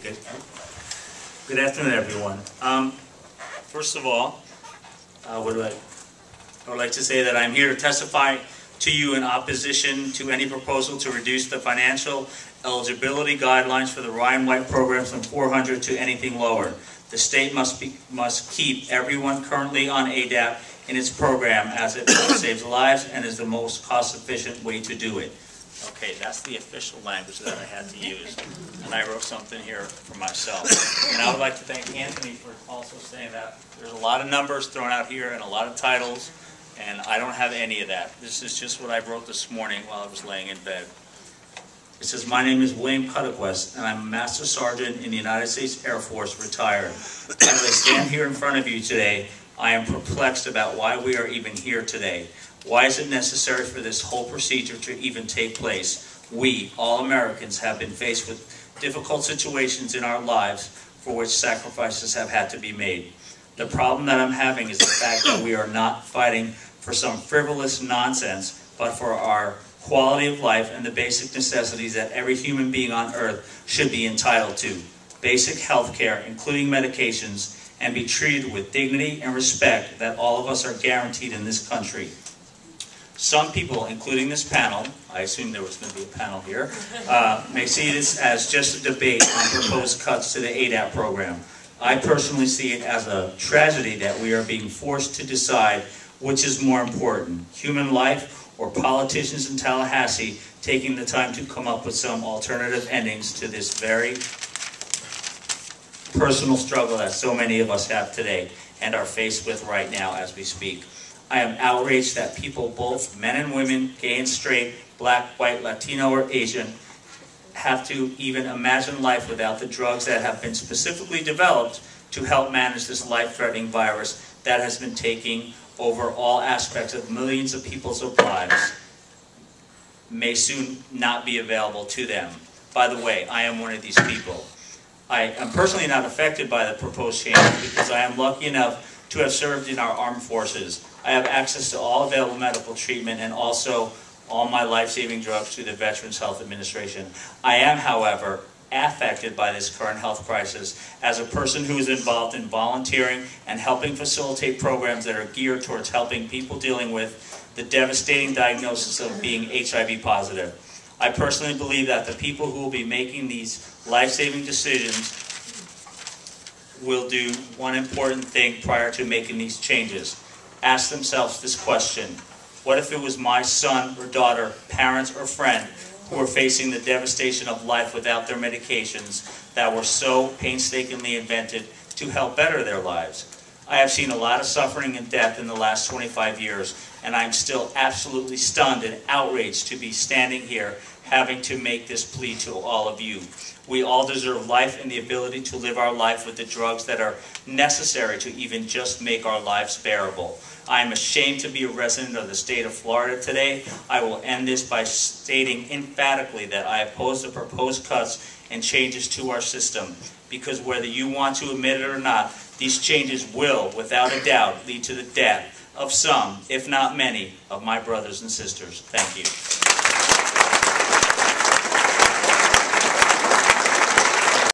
Good. Good afternoon, everyone. First of all, I would like to say that I'm here to testify to you in opposition to any proposal to reduce the financial eligibility guidelines for the Ryan White programs from 400 to anything lower. The state must keep everyone currently on ADAP in its program, as it saves lives and is the most cost-efficient way to do it. Okay, that's the official language that I had to use, and I wrote something here for myself. And I would like to thank Anthony for also saying that. There's a lot of numbers thrown out here and a lot of titles, and I don't have any of that. This is just what I wrote this morning while I was laying in bed. It says, my name is William Cuddequest, and I'm a Master Sergeant in the United States Air Force, retired. As I stand here in front of you today, I am perplexed about why we are even here today. Why is it necessary for this whole procedure to even take place? We, all Americans, have been faced with difficult situations in our lives for which sacrifices have had to be made. The problem that I'm having is the fact that we are not fighting for some frivolous nonsense, but for our quality of life and the basic necessities that every human being on earth should be entitled to. Basic health care, including medications, and be treated with dignity and respect that all of us are guaranteed in this country. Some people, including this panel, I assume there was going to be a panel here, may see this as just a debate on proposed cuts to the ADAP program. I personally see it as a tragedy that we are being forced to decide which is more important, human life or politicians in Tallahassee taking the time to come up with some alternative endings to this very personal struggle that so many of us have today and are faced with right now as we speak. I am outraged that people, both men and women, gay and straight, black, white, Latino, or Asian, have to even imagine life without the drugs that have been specifically developed to help manage this life-threatening virus that has been taking over all aspects of millions of people's lives, may soon not be available to them. By the way, I am one of these people. I am personally not affected by the proposed changes because I am lucky enough to have served in our armed forces. I have access to all available medical treatment and also all my life-saving drugs through the Veterans Health Administration. I am, however, affected by this current health crisis as a person who is involved in volunteering and helping facilitate programs that are geared towards helping people dealing with the devastating diagnosis of being HIV positive. I personally believe that the people who will be making these life-saving decisions will do one important thing prior to making these changes. Ask themselves this question: what if it was my son or daughter, parents or friend who were facing the devastation of life without their medications that were so painstakingly invented to help better their lives? I have seen a lot of suffering and death in the last 25 years, and I'm still absolutely stunned and outraged to be standing here having to make this plea to all of you. We all deserve life and the ability to live our life with the drugs that are necessary to even just make our lives bearable. I am ashamed to be a resident of the state of Florida today. I will end this by stating emphatically that I oppose the proposed cuts and changes to our system, because whether you want to admit it or not, these changes will, without a doubt, lead to the death of some, if not many, of my brothers and sisters. Thank you.